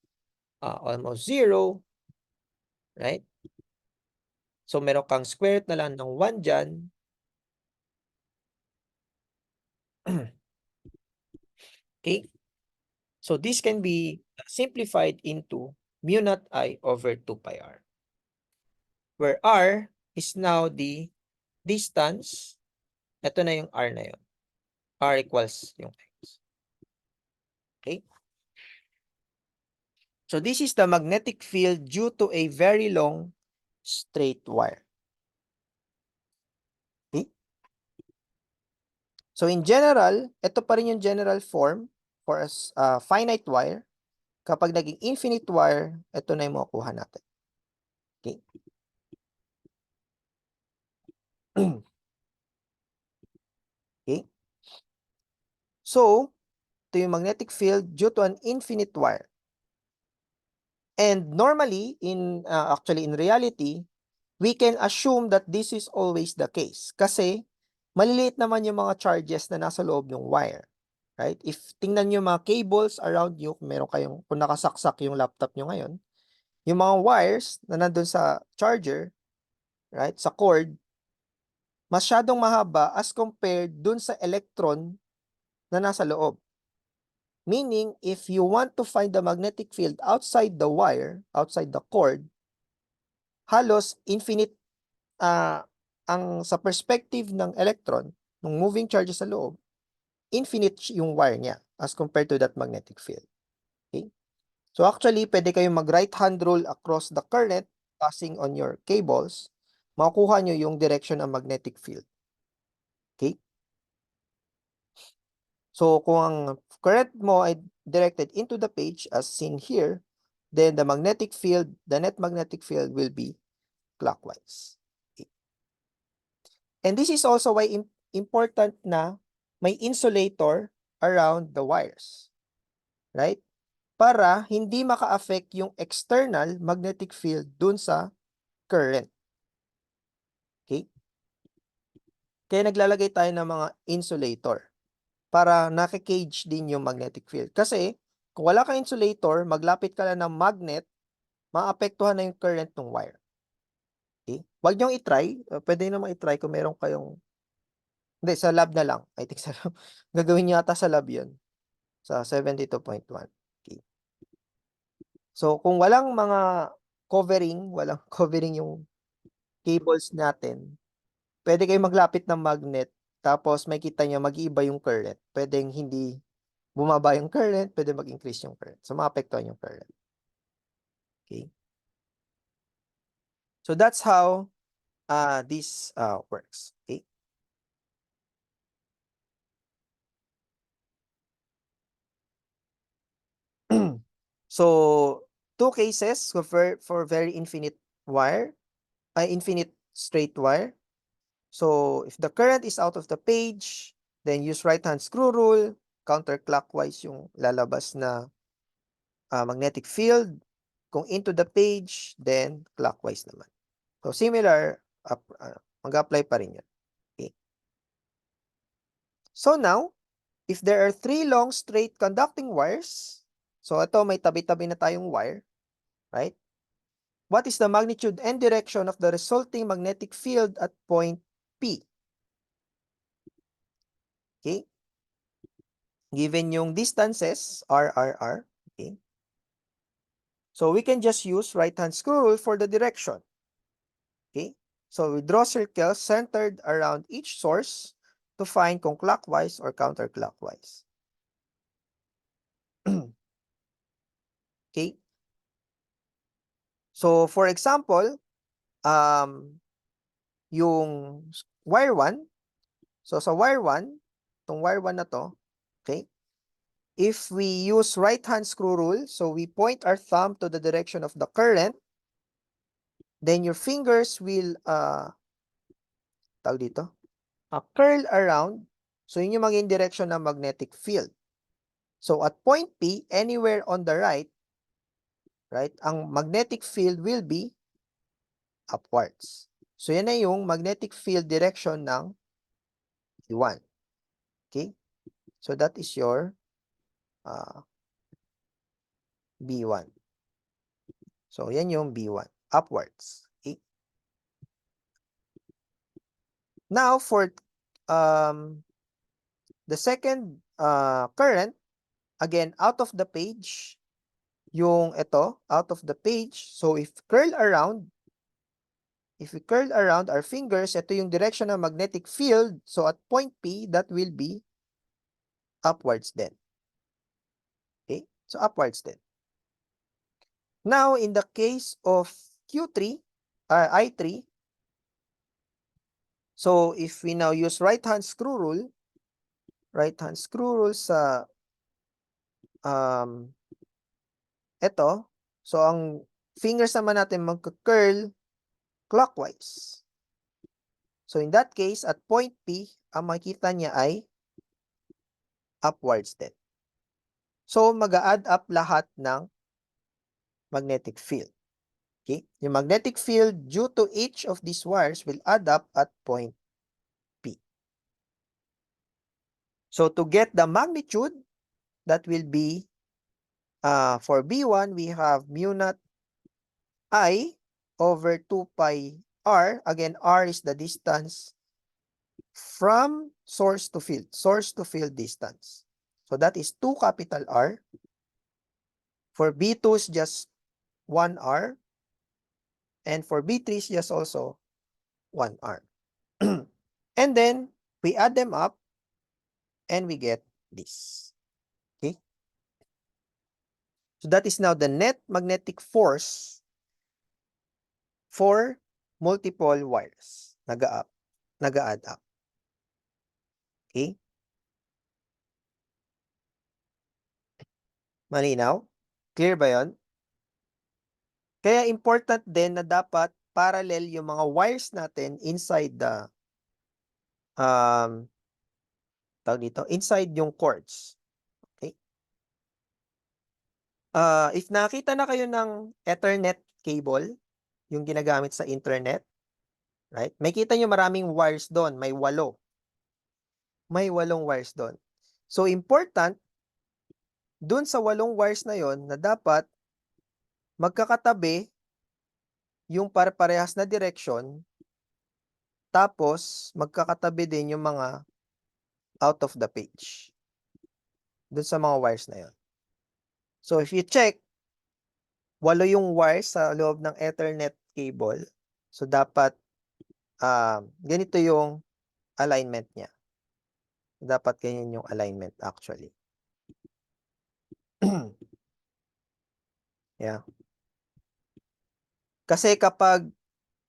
Speaker 1: almost 0, right? So meron kang square root na lang ng 1 dyan. Okay? So this can be simplified into mu naught I over 2 pi r, where r is now the distance. Ito na yung r na yun. R equals yung x. Okay? So this is the magnetic field due to a very long straight wire. Okay? So in general, ito pa rin yung general form for a finite wire. Kapag naging infinite wire, ito na yung makukuha natin. Okay? Okay? So, ito yung magnetic field due to an infinite wire. And normally, actually in reality, we can assume that this is always the case. Kasi, maliliit naman yung mga charges na nasa loob ng wire. Right? If tingnan nyo mga cables around you, kung nakasaksak yung laptop nyo ngayon, yung mga wires na nandun sa charger, right, sa cord, masyadong mahaba as compared dun sa electron na nasa loob. Meaning, if you want to find the magnetic field outside the wire, outside the cord, halos infinite ang sa perspective ng electron, ng moving charges sa loob, infinite yung wire niya as compared to that magnetic field. Okay? So actually, pwede kayong mag-right hand rule across the current passing on your cables, makukuha nyo yung direction ng magnetic field. Okay? So kung ang current mo ay directed into the page as seen here, then the magnetic field, the net magnetic field will be clockwise. Okay. And this is also why important na may insulator around the wires. Right? Para hindi maka-affect yung external magnetic field dun sa current. Okay? Kaya naglalagay tayo ng mga insulator para nakikage din yung magnetic field. Kasi kung wala kang insulator, maglapit ka lang ng magnet, maapektuhan na yung current ng wire. Okay? Huwag niyong itry. Pwede naman itry kung meron kayong... Hindi, sa lab na lang. I think sa lab. Gagawin niyo ata sa lab yun. Sa 72.1. Okay. So, kung walang mga walang covering yung cables natin, pwede kayong maglapit ng magnet, tapos may kita niya mag-iiba yung current. Pwedeng hindi bumaba yung current, pwede mag-increase yung current. So, maapektuhan yung current. Okay. So that's how this works. Okay. So two cases for very infinite wire, infinite straight wire. So if the current is out of the page, then use right-hand screw rule, counterclockwise yung lalabas na magnetic field. Kung into the page, then clockwise naman. So similar, mag-apply pa rin yun. Okay. So now, if there are three long straight conducting wires, so ito may tabi-tabi na tayong wire, right? What is the magnitude and direction of the resulting magnetic field at point P? Okay. Given yung distances, R, R, R. Okay. So we can just use right-hand screw rule for the direction. Okay. So we draw circles centered around each source to find kung clockwise or counterclockwise. Okay. So for example, yung wire 1, so sa wire 1, itong wire 1 na to, okay, if we use right-hand screw rule, so we point our thumb to the direction of the current, then your fingers will, tawag dito, curl around, so yun yung maging direction ng magnetic field. So at point P, anywhere on the right, ang magnetic field will be upwards. So yan na yung magnetic field direction ng E1. Okay? So that is your B1. So yan yung B1, upwards. Okay? Now for the second current, again, out of the page, yung ito, out of the page. So if we curl around our fingers, ito yung direction ng magnetic field. So at point P, that will be upwards then. Okay? So upwards then. Now, in the case of Q3, I3, so if we now use right-hand screw rule sa ito, so ang fingers naman natin magka-curl clockwise. So in that case, at point P, ang makikita niya ay upwards din. So mag-a-add up lahat ng magnetic field. Okay? Yung magnetic field due to each of these wires will add up at point P. So to get the magnitude, that will be, for B1, we have mu naught I over 2 pi R. Again, R is the distance from source to field distance. So that is 2 capital R. For B2 is just 1 R. And for B3 is just also 1 R. And then we add them up and we get this. Okay? So that is now the net magnetic force for multiple wires. Nag-add up. Okay? Malinaw? Clear ba yon? Kaya important din na dapat parallel yung mga wires natin inside the tawag dito, inside yung cords. Okay? If nakita na kayo ng Ethernet cable, yung ginagamit sa internet, right? May kita nyo maraming wires doon, may 8. May 8 wires doon. So important doon sa 8 wires na yon na dapat magkakatabi yung pare-parehas na direction, tapos magkakatabi din yung mga out of the page dun sa mga wires na yon. So if you check, 8 yung wires sa loob ng Ethernet cable. So dapat ganito yung alignment niya. Dapat ganyan yung alignment actually. Yeah. Kasi kapag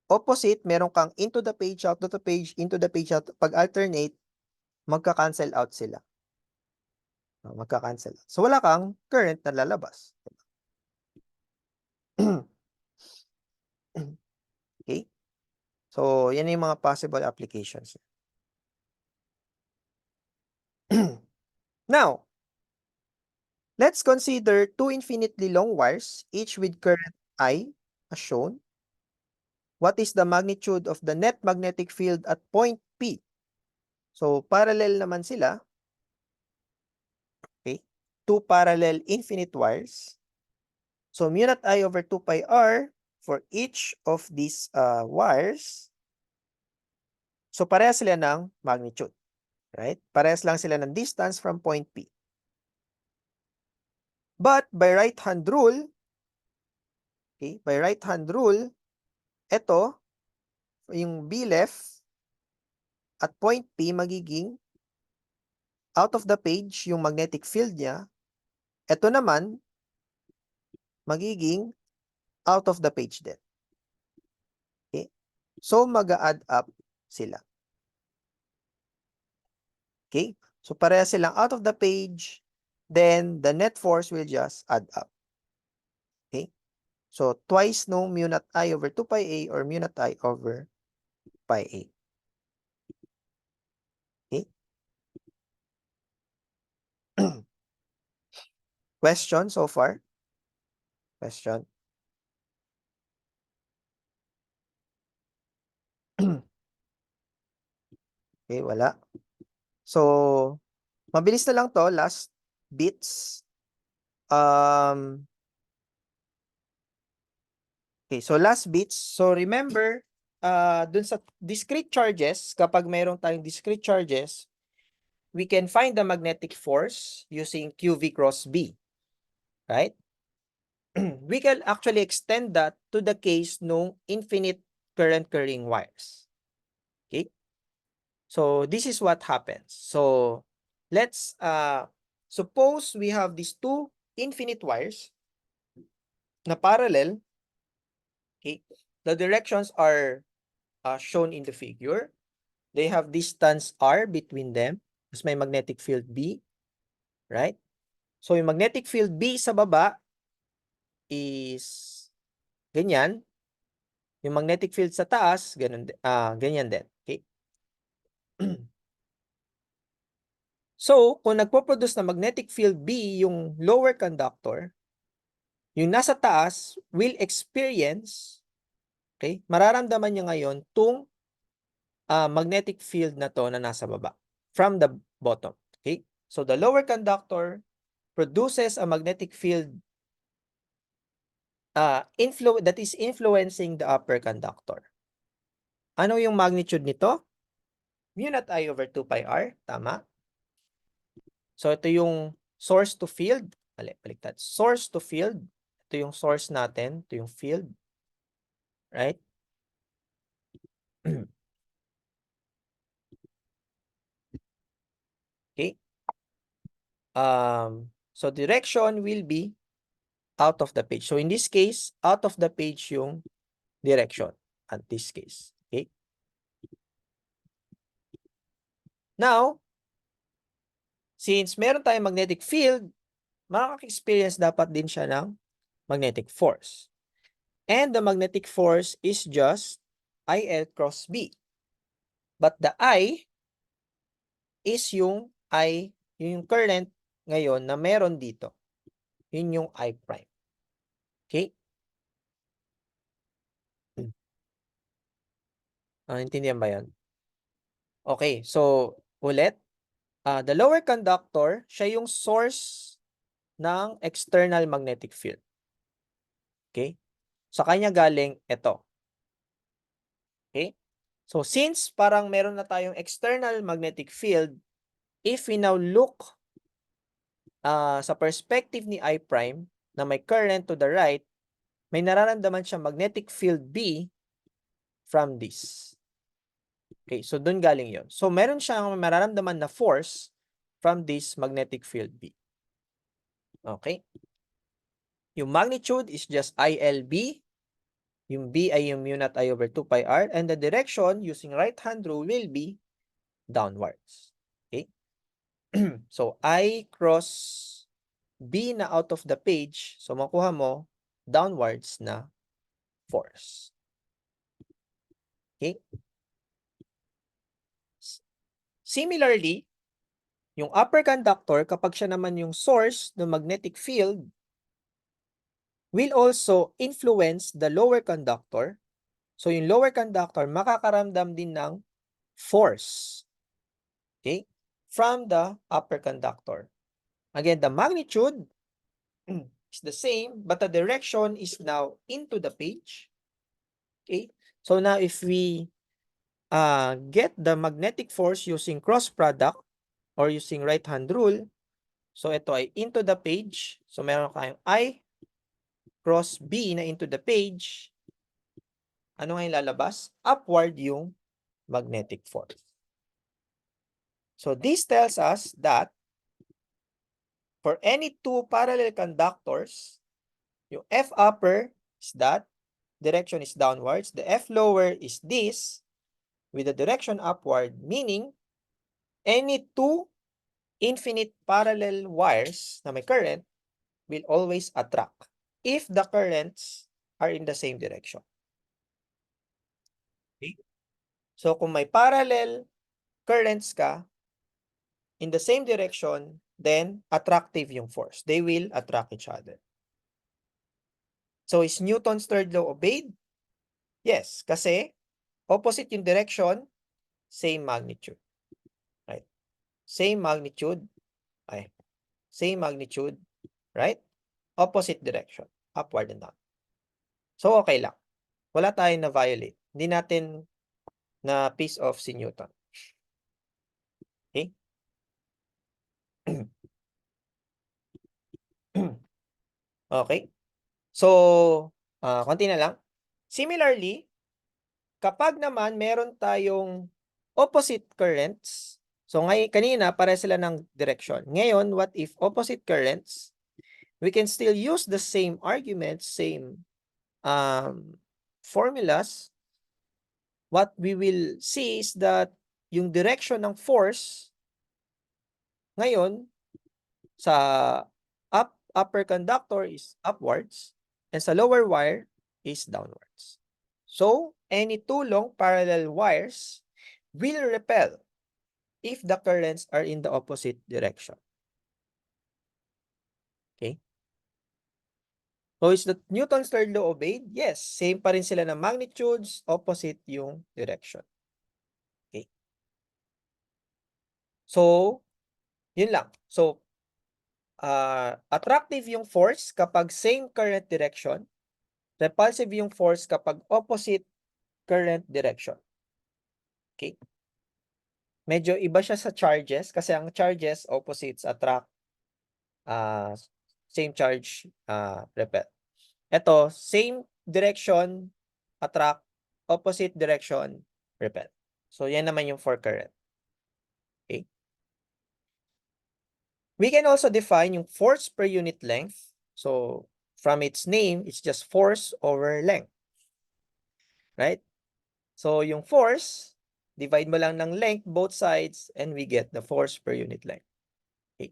Speaker 1: opposite, meron kang into the page, out of the page, into the page, out. Pag alternate, magka-cancel out sila. Magka-cancel out. So, wala kang current na lalabas. Okay? So, yan yung mga possible applications. Now, let's consider two infinitely long wires, each with current I, as shown. What is the magnitude of the net magnetic field at point P? So, parallel naman sila. Okay? Two parallel infinite wires. So, mu naught I over 2 pi r for each of these wires. So, parehas sila ng magnitude. Right? Parehas lang sila ng distance from point P. But by right-hand rule, okay, by right-hand rule, ito, yung B left at point P magiging out of the page yung magnetic field niya. Ito naman, magiging out of the page din. Okay? So, mag-add up sila. Okay? So, pareha silang out of the page, then the net force will just add up. Okay? So, twice no mu naught I over 2 pi A or mu naught I over pi A. Okay? Question so far? Question? Okay, wala. So, mabilis na lang to, last bits. Okay, so last bits. So remember, dun sa discrete charges, kapag mayroong tayong discrete charges, we can find the magnetic force using QV cross B. Right? We can actually extend that to the case ng infinite current carrying wires. Okay? So this is what happens. So let's suppose we have these two infinite wires na parallel. Okay? The directions are shown in the figure. They have distance r between them. Tapos may magnetic field B. Right? So yung magnetic field B sa baba is ganyan. Yung magnetic field sa taas, ganyan din. Okay? So, kung nagpo-produce na magnetic field B yung lower conductor, yung nasa taas will experience, okay, mararamdaman niya ngayon tung magnetic field na to na nasa baba from the bottom. Okay? So, the lower conductor produces a magnetic field that is influencing the upper conductor. Ano yung magnitude nito? Mu naught I over 2 pi r. Tama? So, ito yung source to field. Baliktad. Source to field. Ito yung source natin. Ito yung field. Right? Okay. So, direction will be out of the page. So, in this case, out of the page yung direction at this case. Okay. Now, since meron tayong magnetic field, makaka-experience dapat din siya ng magnetic force. And the magnetic force is just IL cross B. But the I is yung current ngayon na meron dito. Yun yung I prime. Okay? Intindihan ba yan? Okay, so ulit. The lower conductor, siya yung source ng external magnetic field. Okay? Sa kanya galing ito. Okay? So since parang meron na tayong external magnetic field, if we now look sa perspective ni I prime na may current to the right, may nararamdaman siya magnetic field B from this. Okay, so dun galing yon. So meron siyang mararamdaman na force from this magnetic field B. Okay? Yung magnitude is just ILB. Yung B ay yung mu naught I over 2 pi r, and the direction using right-hand rule will be downwards. Okay? So, I cross B na out of the page, so makuha mo downwards na force. Okay? Similarly, yung upper conductor, kapag siya naman yung source ng magnetic field, will also influence the lower conductor. So, yung lower conductor, makakaramdam din ng force. Okay? From the upper conductor. Again, the magnitude is the same, but the direction is now into the page. Okay? So, now if we get the magnetic force using cross product or using right-hand rule, so ito ay into the page. So, meron kayong I cross B na into the page. Ano nga yung lalabas? Upward yung magnetic force. So, this tells us that for any two parallel conductors, yung F upper is that, direction is downwards. The F lower is this, with the direction upward, meaning any two infinite parallel wires na may current will always attract if the currents are in the same direction. Okay? So, kung may parallel currents ka in the same direction, then attractive yung force. They will attract each other. So, is Newton's third law obeyed? Yes, kasi opposite yung direction, same magnitude. Right? Same magnitude. Same magnitude. Right? Opposite direction. Upward and down. So, okay lang. Wala tayong na-violate. Hindi natin na piece off si Newton. Okay? Okay? So, konti na lang. Similarly, kapag naman meron tayong opposite currents, so kanina pare sila ng direction. Ngayon, what if opposite currents? We can still use the same arguments, same formulas. What we will see is that yung direction ng force ngayon sa upper conductor is upwards and sa lower wire is downwards. So, any two long parallel wires will repel if the currents are in the opposite direction. Okay? So, is the Newton's third law obeyed? Yes. Same pa rin sila ng magnitudes, opposite yung direction. Okay? So, yun lang. So, attractive yung force kapag same current direction. Repulsive yung force kapag opposite current direction. Okay? Medyo iba siya sa charges kasi ang charges, opposites attract, same charge, repel. Ito, same direction, attract, opposite direction, repel. So, yan naman yung for current. Okay? We can also define yung force per unit length. So, from its name, it's just force over length. Right? So, yung force, divide mo lang ng length both sides and we get the force per unit length. Okay?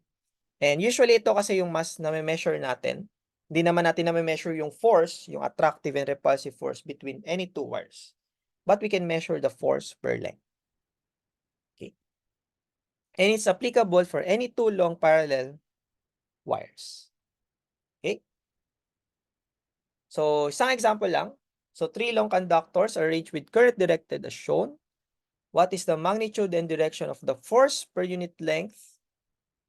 Speaker 1: And usually ito kasi yung mas na-measure natin. Hindi naman natin na-measure yung force, yung attractive and repulsive force between any two wires. But we can measure the force per length. Okay? And it's applicable for any two long parallel wires. Okay? So, isang example lang. So, three long conductors arranged with current directed as shown. What is the magnitude and direction of the force per unit length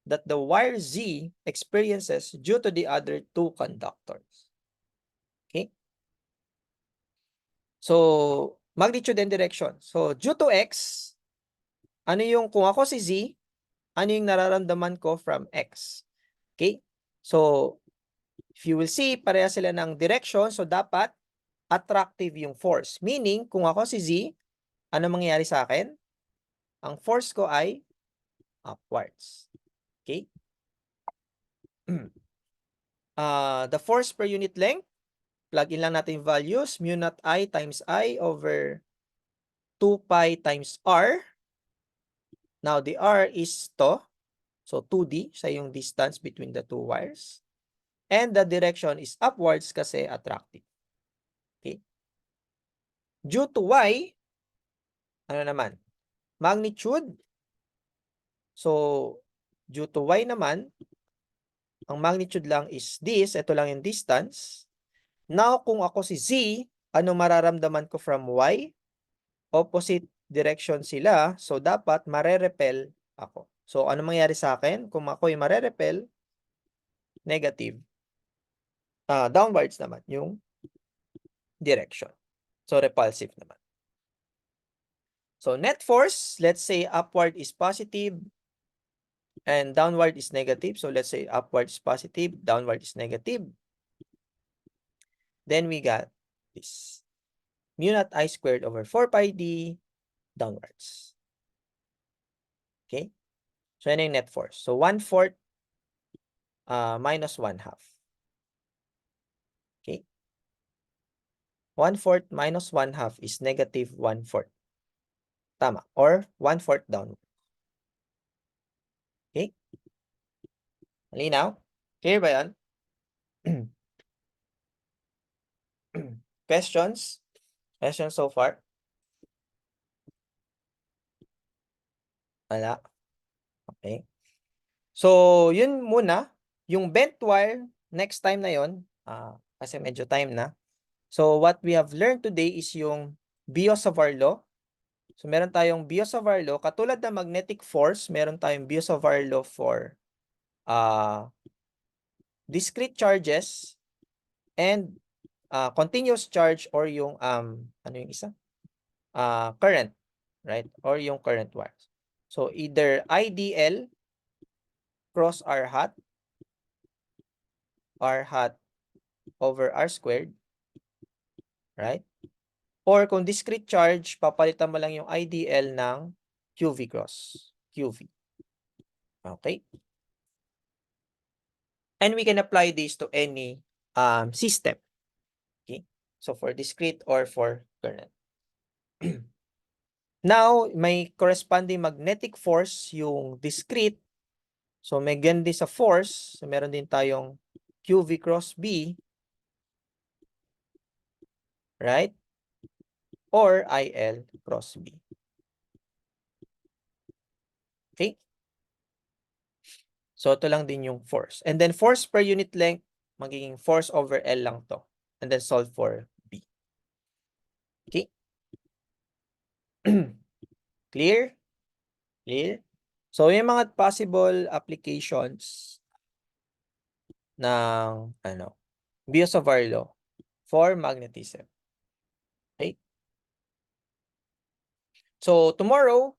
Speaker 1: that the wire Z experiences due to the other two conductors? Okay? So, magnitude and direction. So, due to X, ano yung, kung ako si Z, ano yung nararamdaman ko from X? Okay? So, if you will see, pareha sila ng direction. So, dapat attractive yung force. Meaning, kung ako si Z, ano mangyayari sa akin? Ang force ko ay upwards. Okay? The force per unit length, plug in lang natin yung values, mu naught I times I over 2 pi times R. Now, the R is to. So, 2D, sa yung distance between the two wires. And the direction is upwards kasi attractive. Okay? Due to Y, ano naman? Magnitude. So, due to Y naman, ang magnitude lang is this. Ito lang yung distance. Now, kung ako si Z, ano mararamdaman ko from Y? Opposite direction sila. So, dapat mare-repel ako. So, ano mangyari sa akin? Kung ako ay mare-repel, negative. Downwards naman yung direction. So, repulsive naman. So, net force, let's say upward is positive and downward is negative. So, let's say upward is positive, downward is negative. Then we got this. Mu naught I squared over 4 pi d downwards. Okay? So, yan yung net force. So, 1/4 minus 1/2. Okay? 1/4 minus 1/2 is negative 1/4. Tama. Or 1/4 downward. Okay? Malinaw? Clear ba yan? Questions? Questions so far? Wala. Okay. So, yun muna. Yung bent wire, next time na yun. Kasi medyo time na. So, what we have learned today is yung Biot-Savart law. So, meron tayong Biot-Savart law. Katulad ng magnetic force, meron tayong Biot-Savart law for discrete charges and continuous charge or yung, ano yung isa? Current, right? Or yung current wires. So, either IDL cross R hat over R squared, right? Or kung discrete charge, papalitan mo lang yung IDL ng QV cross QV. Okay? And we can apply this to any system. Okay? So for discrete or for current. Now, may corresponding magnetic force yung discrete. So may ganun din sa force. So meron din tayong QV cross B. Right? Or IL cross B. Okay? So, ito lang din yung force. And then, force per unit length, magiging force over L lang to. And then, solve for B. Okay? Clear? Clear? So, yung mga possible applications ng, Biot-Savart law for magnetism. Okay? So, tomorrow,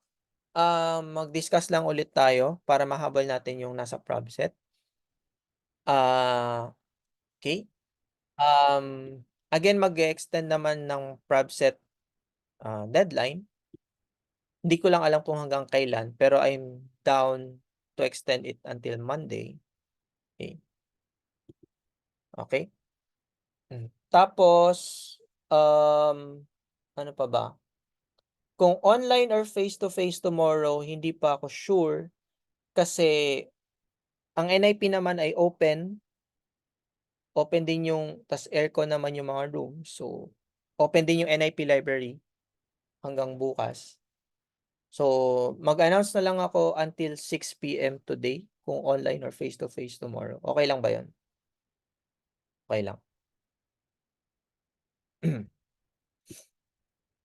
Speaker 1: mag-discuss lang ulit tayo para mahabol natin yung nasa prob set. Okay? Again, mag-extend naman ng prob set deadline. Hindi ko lang alam kung hanggang kailan, pero I'm down to extend it until Monday. Okay. Okay? Tapos, ano pa ba? Kung online or face-to-face tomorrow, hindi pa ako sure kasi ang NIP naman ay open. Open din yung, tas aircon naman yung mga room. So, open din yung NIP library hanggang bukas. So, mag-announce na lang ako until 6 p.m. today kung online or face-to-face tomorrow. Okay lang ba yun? Okay lang.